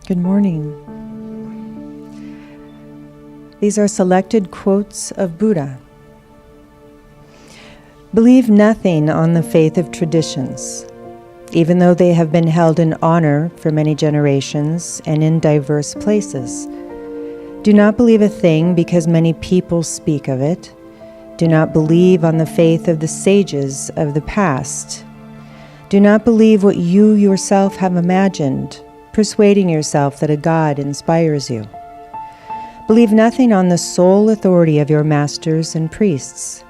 Good morning. These are selected quotes of Buddha. Believe nothing on the faith of traditions, even though they have been held in honor for many generations and in diverse places. Do not believe a thing because many people speak of it. Do not believe on the faith of the sages of the past. Do not believe what you yourself have imagined, persuading yourself that a God inspires you. Believe nothing on the sole authority of your masters and priests.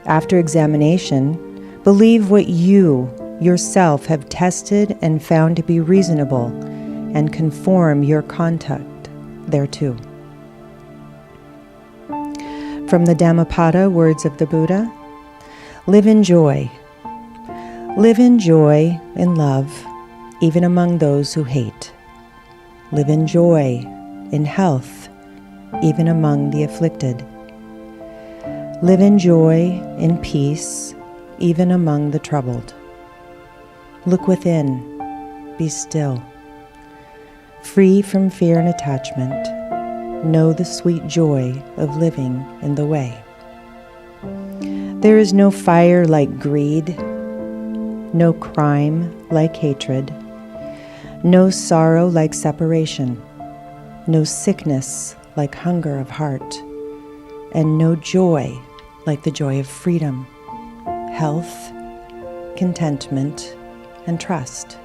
After examination, believe what you yourself have tested and found to be reasonable, and conform your conduct thereto. From the Dhammapada, words of the Buddha, live in joy. Live in joy and love, even among those who hate. Live in joy, in health, even among the afflicted. Live in joy, in peace, even among the troubled. Look within, be still. Free from fear and attachment, know the sweet joy of living in the way. There is no fire like greed, no crime like hatred, no sorrow like separation, no sickness like hunger of heart, and no joy like the joy of freedom, health, contentment, and trust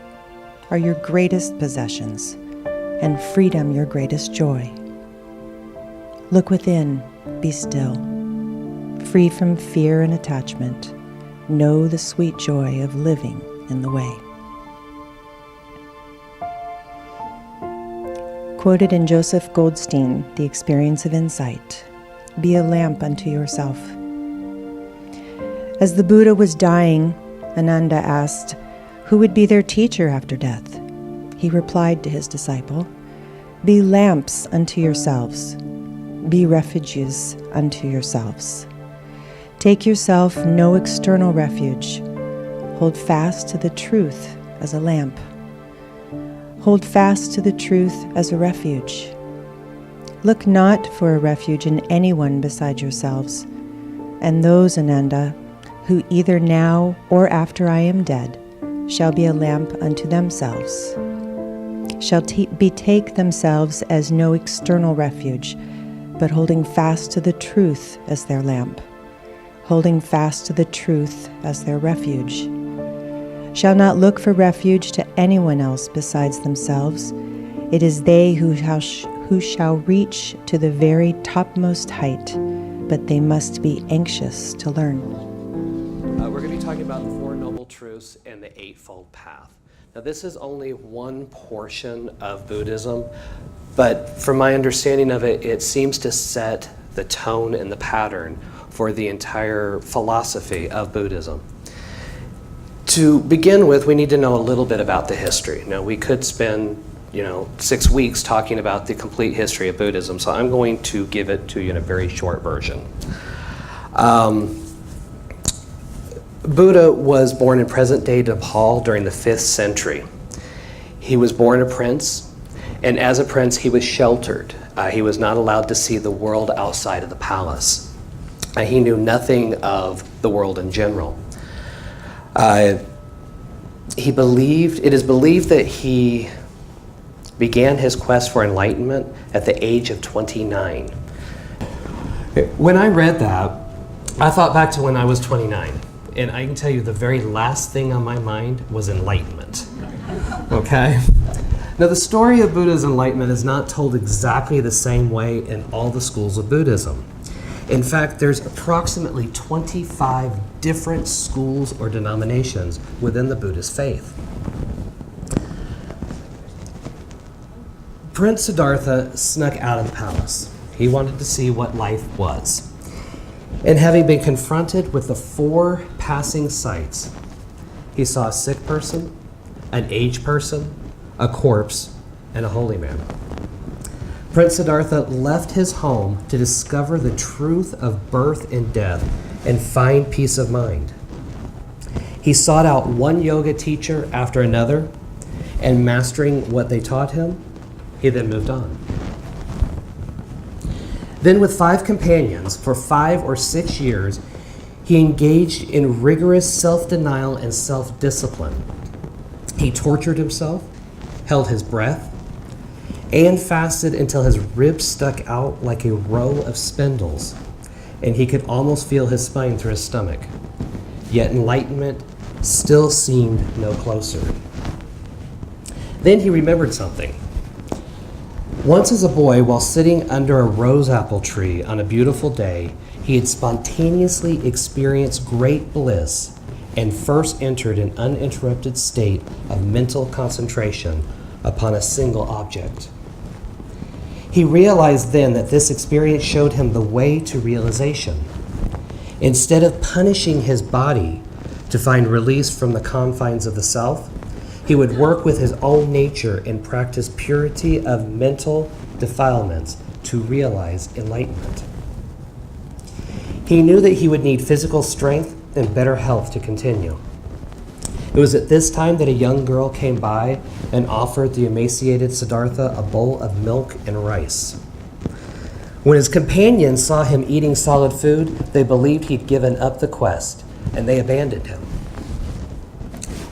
are your greatest possessions, and freedom your greatest joy. Look within, be still. Free from fear and attachment, know the sweet joy of living in the way. Quoted in Joseph Goldstein, The Experience of Insight, be a lamp unto yourself. As the Buddha was dying, Ananda asked, who would be their teacher after death? He replied to his disciple, be lamps unto yourselves. Be refuges unto yourselves. Take yourself no external refuge. Hold fast to the truth as a lamp. Hold fast to the truth as a refuge. Look not for a refuge in anyone beside yourselves, and those, Ananda, who either now or after I am dead shall be a lamp unto themselves, shall betake themselves as no external refuge, but holding fast to the truth as their lamp, holding fast to the truth as their refuge, shall not look for refuge to anyone else besides themselves. It is they who shall reach to the very topmost height, but they must be anxious to learn. We're going to be talking about the Four Noble Truths and the Eightfold Path. Now, this is only one portion of Buddhism, but from my understanding of it, it seems to set the tone and the pattern for the entire philosophy of Buddhism. To begin with, we need to know a little bit about the history. Now, we could spend 6 weeks talking about the complete history of Buddhism, so I'm going to give it to you in a very short version. Buddha was born in present-day Nepal during the 5th century. He was born a prince, and as a prince, he was sheltered. He was not allowed to see the world outside of the palace. He knew nothing of the world in general. It is believed that he began his quest for enlightenment at the age of 29. When I read that, I thought back to when I was 29. And I can tell you the very last thing on my mind was enlightenment. Okay? Now, the story of Buddha's enlightenment is not told exactly the same way in all the schools of Buddhism. In fact, there's approximately 25 different schools or denominations within the Buddhist faith. Prince Siddhartha snuck out of the palace. He wanted to see what life was. And having been confronted with the 4 passing sights, he saw a sick person, an aged person, a corpse, and a holy man. Prince Siddhartha left his home to discover the truth of birth and death and find peace of mind. He sought out one yoga teacher after another, and mastering what they taught him, He then moved on. Then with 5 companions, for 5 or 6 years, he engaged in rigorous self-denial and self-discipline. He tortured himself, held his breath, and fasted until his ribs stuck out like a row of spindles, and he could almost feel his spine through his stomach. Yet enlightenment still seemed no closer. Then he remembered something. Once as a boy, while sitting under a rose apple tree on a beautiful day, he had spontaneously experienced great bliss and first entered an uninterrupted state of mental concentration upon a single object. He realized then that this experience showed him the way to realization. Instead of punishing his body to find release from the confines of the self, he would work with his own nature and practice purity of mental defilements to realize enlightenment. He knew that he would need physical strength and better health to continue. It was at this time that a young girl came by and offered the emaciated Siddhartha a bowl of milk and rice. When his companions saw him eating solid food, they believed he'd given up the quest, and they abandoned him.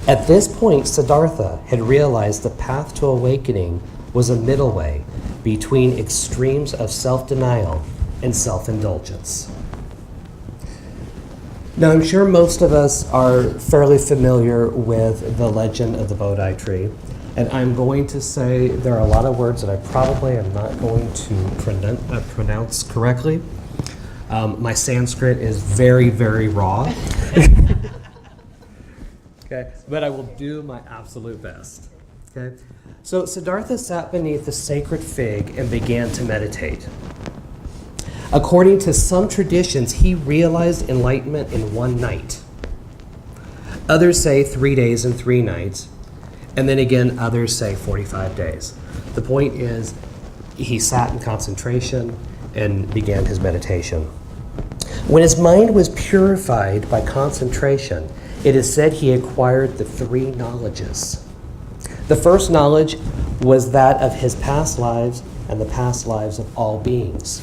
At this point, Siddhartha had realized the path to awakening was a middle way between extremes of self-denial and self-indulgence. Now, I'm sure most of us are fairly familiar with the legend of the Bodhi tree, and I'm going to say there are a lot of words that I probably am not going to pronounce correctly. My Sanskrit is very, very raw. Okay, but I will do my absolute best. Okay, so Siddhartha sat beneath the sacred fig and began to meditate. According to some traditions, he realized enlightenment in one night. Others say 3 days and 3 nights, and then again, others say 45 days. The point is, he sat in concentration and began his meditation. When his mind was purified by concentration, it is said he acquired the 3 knowledges. The first knowledge was that of his past lives and the past lives of all beings.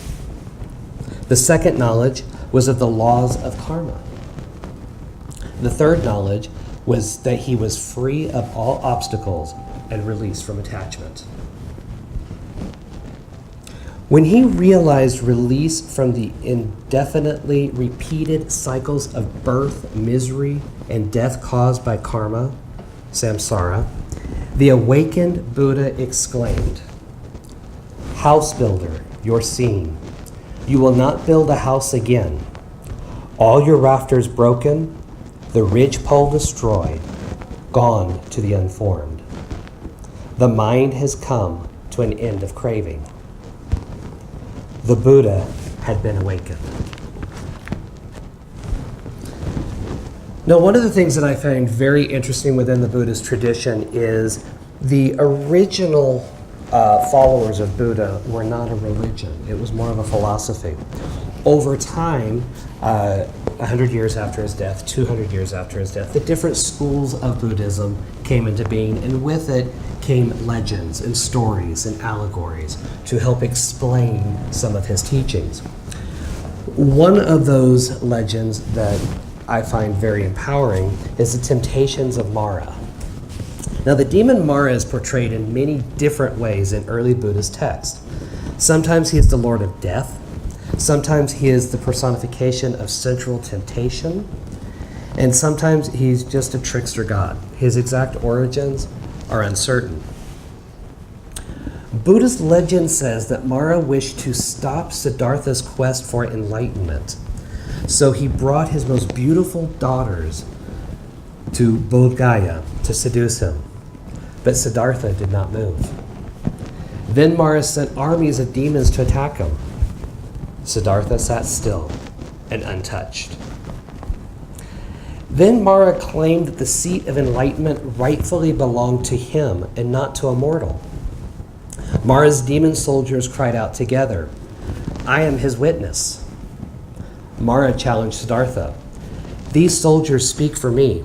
The second knowledge was of the laws of karma. The third knowledge was that he was free of all obstacles and released from attachment. When he realized release from the indefinitely repeated cycles of birth, misery, and death caused by karma, samsara, the awakened Buddha exclaimed, "House builder, you're seen. You will not build a house again. All your rafters broken, the ridgepole destroyed, gone to the unformed. The mind has come to an end of craving." The Buddha had been awakened. Now, one of the things that I find very interesting within the Buddhist tradition is the original followers of Buddha were not a religion. It was more of a philosophy. Over time, 100 years after his death, 200 years after his death, the different schools of Buddhism came into being, and with it came legends and stories and allegories to help explain some of his teachings. One of those legends that I find very empowering is the temptations of Mara. Now, the demon Mara is portrayed in many different ways in early Buddhist texts. Sometimes he is the Lord of Death. Sometimes he is the personification of sensual temptation. And sometimes he's just a trickster god. His exact origins are uncertain. Buddhist legend says that Mara wished to stop Siddhartha's quest for enlightenment. So he brought his most beautiful daughters to Bodh Gaya to seduce him. But Siddhartha did not move. Then Mara sent armies of demons to attack him. Siddhartha sat still and untouched. Then Mara claimed that the seat of enlightenment rightfully belonged to him and not to a mortal. Mara's demon soldiers cried out together, "I am his witness." Mara challenged Siddhartha, "These soldiers speak for me.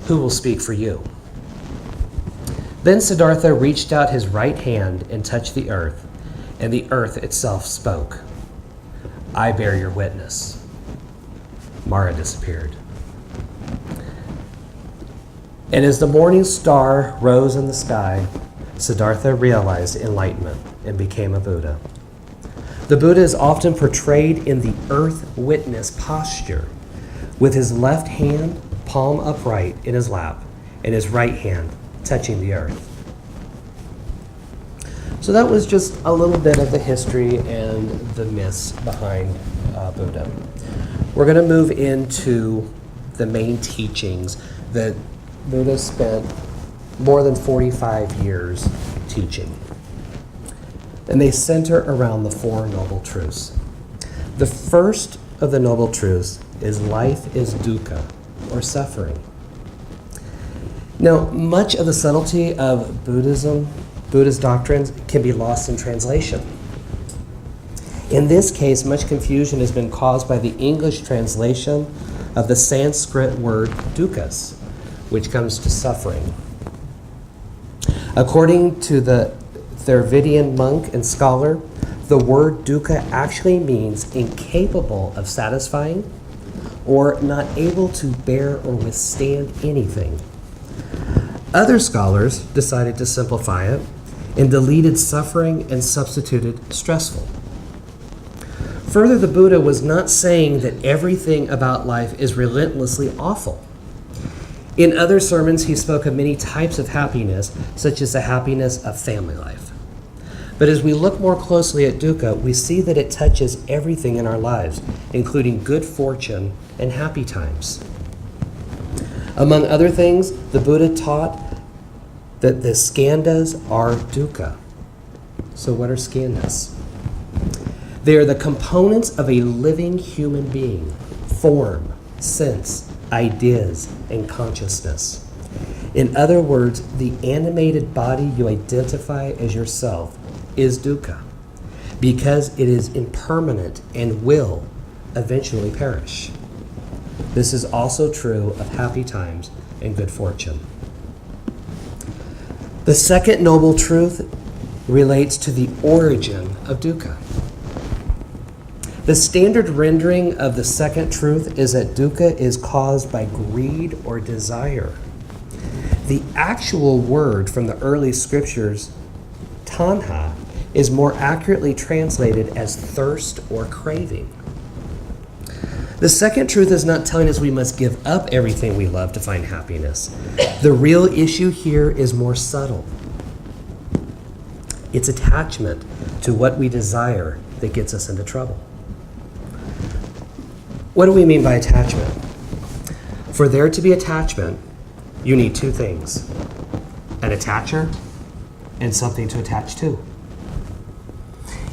Who will speak for you?" Then Siddhartha reached out his right hand and touched the earth, and the earth itself spoke. I bear your witness. Mara disappeared. And as the morning star rose in the sky, Siddhartha realized enlightenment and became a Buddha. The Buddha is often portrayed in the earth witness posture, with his left hand palm upright in his lap and his right hand touching the earth. So that was just a little bit of the history and the myths behind Buddha. We're going to move into the main teachings that Buddha spent more than 45 years teaching. And they center around the Four Noble Truths. The first of the Noble Truths is life is dukkha, or suffering. Now, much of the subtlety of Buddha's doctrines can be lost in translation. In this case, much confusion has been caused by the English translation of the Sanskrit word dukkhas, which comes to suffering. According to the Thervidian monk and scholar, the word dukkha actually means incapable of satisfying or not able to bear or withstand anything. Other scholars decided to simplify it and deleted suffering and substituted stressful. Further, the Buddha was not saying that everything about life is relentlessly awful. In other sermons, he spoke of many types of happiness, such as the happiness of family life. But as we look more closely at dukkha, we see that it touches everything in our lives, including good fortune and happy times. Among other things, the Buddha taught that the skandhas are dukkha. So what are skandhas? They are the components of a living human being: form, sense, ideas, and consciousness. In other words, the animated body you identify as yourself is dukkha, because it is impermanent and will eventually perish. This is also true of happy times and good fortune. The second noble truth relates to the origin of dukkha. The standard rendering of the second truth is that dukkha is caused by greed or desire. The actual word from the early scriptures, tanha, is more accurately translated as thirst or craving. The second truth is not telling us we must give up everything we love to find happiness. The real issue here is more subtle. It's attachment to what we desire that gets us into trouble. What do we mean by attachment? For there to be attachment, you need two things: an attacher and something to attach to.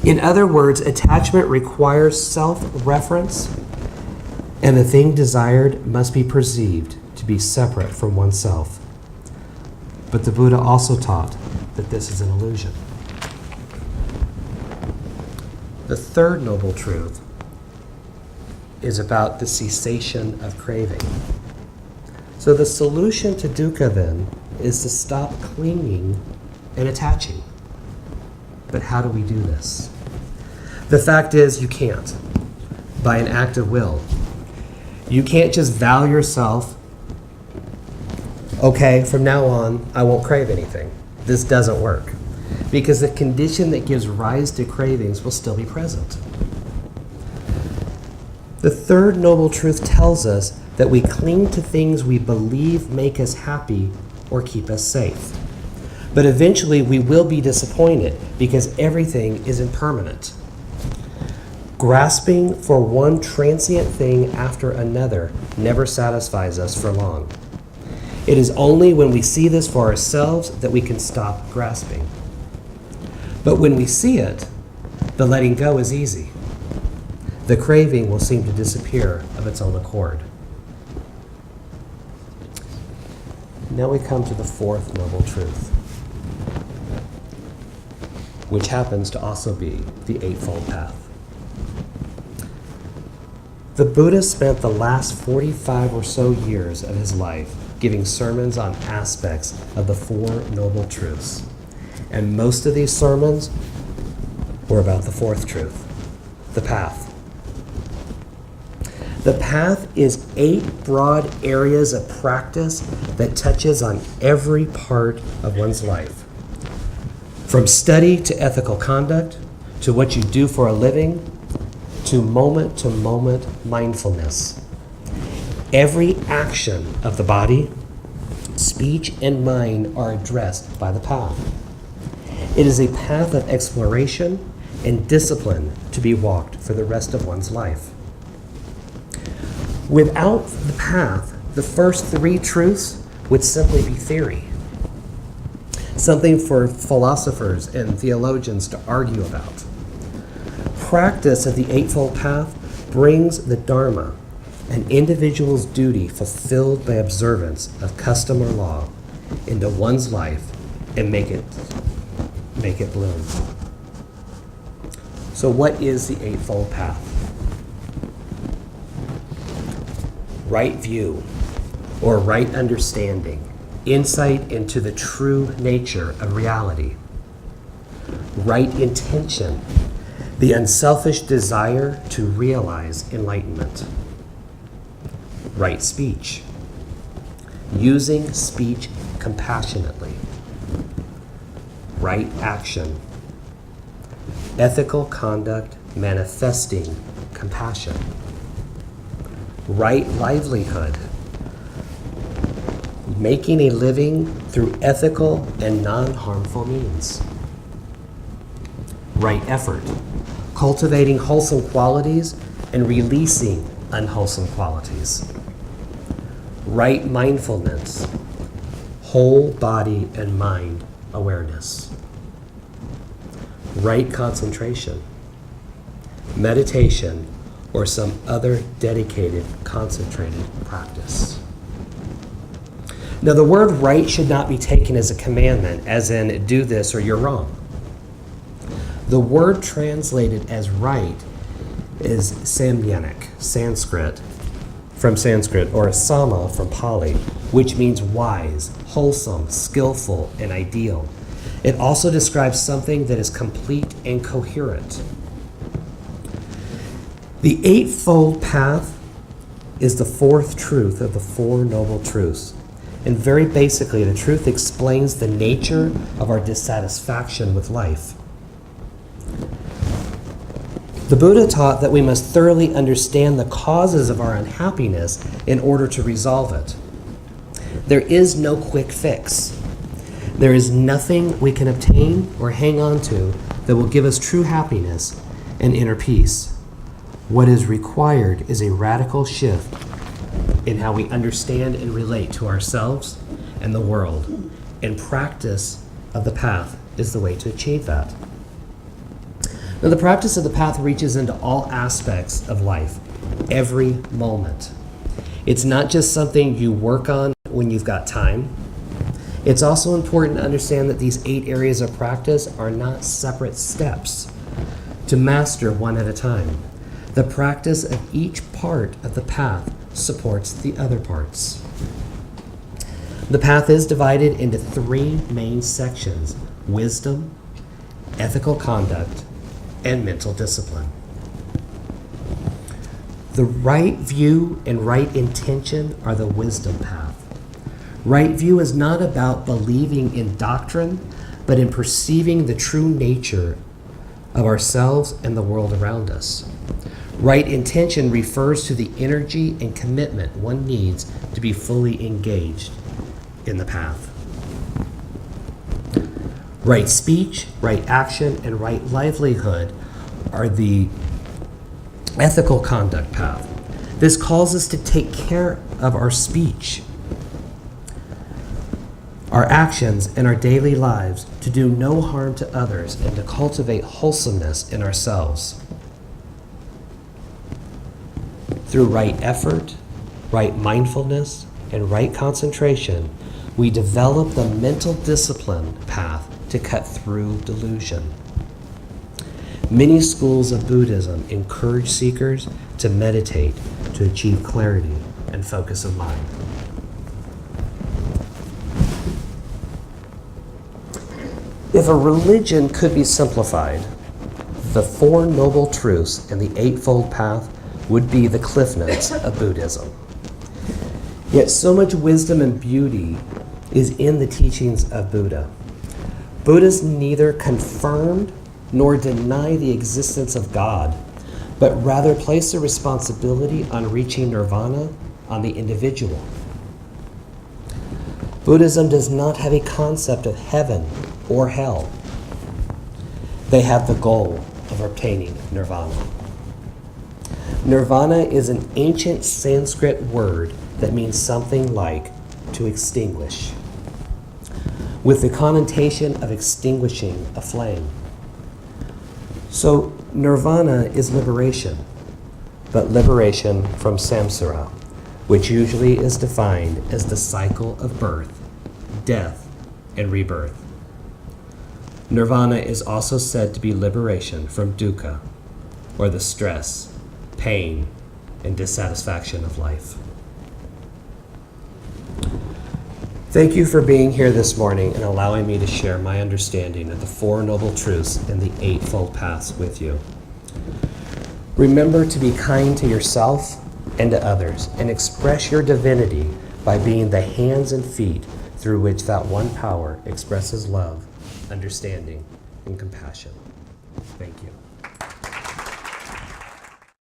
In other words, attachment requires self-reference, and the thing desired must be perceived to be separate from oneself. But the Buddha also taught that this is an illusion. The third noble truth is about the cessation of craving. So the solution to dukkha then is to stop clinging and attaching. But how do we do this? The fact is, you can't by an act of will. You can't just vow yourself, okay, from now on, I won't crave anything. This doesn't work, because the condition that gives rise to cravings will still be present. The third noble truth tells us that we cling to things we believe make us happy or keep us safe. But eventually we will be disappointed because everything is impermanent. Grasping for one transient thing after another never satisfies us for long. It is only when we see this for ourselves that we can stop grasping. But when we see it, the letting go is easy. The craving will seem to disappear of its own accord. Now we come to the fourth noble truth, which happens to also be the Eightfold Path. The Buddha spent the last 45 or so years of his life giving sermons on aspects of the Four Noble Truths. And most of these sermons were about the fourth truth, the path. The path is 8 broad areas of practice that touches on every part of one's life. From study to ethical conduct, to what you do for a living, to moment mindfulness. Every action of the body, speech, and mind are addressed by the path. It is a path of exploration and discipline to be walked for the rest of one's life. Without the path, the first 3 truths would simply be theory, something for philosophers and theologians to argue about. Practice of the Eightfold Path brings the Dharma, an individual's duty fulfilled by observance of custom or law, into one's life and make it bloom. So what is the Eightfold Path? Right view, or right understanding, insight into the true nature of reality. Right intention, the unselfish desire to realize enlightenment. Right speech, using speech compassionately. Right action, ethical conduct manifesting compassion. Right livelihood, making a living through ethical and non-harmful means. Right effort, cultivating wholesome qualities and releasing unwholesome qualities. Right mindfulness, whole body and mind awareness. Right concentration, meditation, or some other dedicated, concentrated practice. Now, the word right should not be taken as a commandment, as in, do this or you're wrong. The word translated as right is samyanik, from Sanskrit, or sama from Pali, which means wise, wholesome, skillful, and ideal. It also describes something that is complete and coherent. The Eightfold Path is the fourth truth of the Four Noble Truths. And very basically, the truth explains the nature of our dissatisfaction with life. The Buddha taught that we must thoroughly understand the causes of our unhappiness in order to resolve it. There is no quick fix. There is nothing we can obtain or hang on to that will give us true happiness and inner peace. What is required is a radical shift in how we understand and relate to ourselves and the world, and practice of the path is the way to achieve that. Now, the practice of the path reaches into all aspects of life, every moment. It's not just something you work on when you've got time. It's also important to understand that these 8 areas of practice are not separate steps to master one at a time. The practice of each part of the path supports the other parts. The path is divided into 3 main sections: wisdom, ethical conduct, and mental discipline. The right view and right intention are the wisdom path. Right view is not about believing in doctrine, but in perceiving the true nature of ourselves and the world around us. Right intention refers to the energy and commitment one needs to be fully engaged in the path. Right speech, right action, and right livelihood are the ethical conduct path. This calls us to take care of our speech, our actions, and our daily lives, to do no harm to others and to cultivate wholesomeness in ourselves. Through right effort, right mindfulness, and right concentration, we develop the mental discipline path to cut through delusion. Many schools of Buddhism encourage seekers to meditate, to achieve clarity and focus of mind. If a religion could be simplified, the Four Noble Truths and the Eightfold Path would be the cliff notes of Buddhism. Yet so much wisdom and beauty is in the teachings of Buddha. Buddhists neither confirmed nor deny the existence of God, but rather place the responsibility on reaching nirvana on the individual. Buddhism does not have a concept of heaven or hell. They have the goal of obtaining nirvana. Nirvana is an ancient Sanskrit word that means something like to extinguish, with the connotation of extinguishing a flame. So nirvana is liberation, but liberation from samsara, which usually is defined as the cycle of birth, death, and rebirth. Nirvana is also said to be liberation from dukkha, or the stress, pain, and dissatisfaction of life. Thank you for being here this morning and allowing me to share my understanding of the Four Noble Truths and the Eightfold Paths with you. Remember to be kind to yourself and to others, and express your divinity by being the hands and feet through which that one power expresses love, understanding, and compassion. Thank you.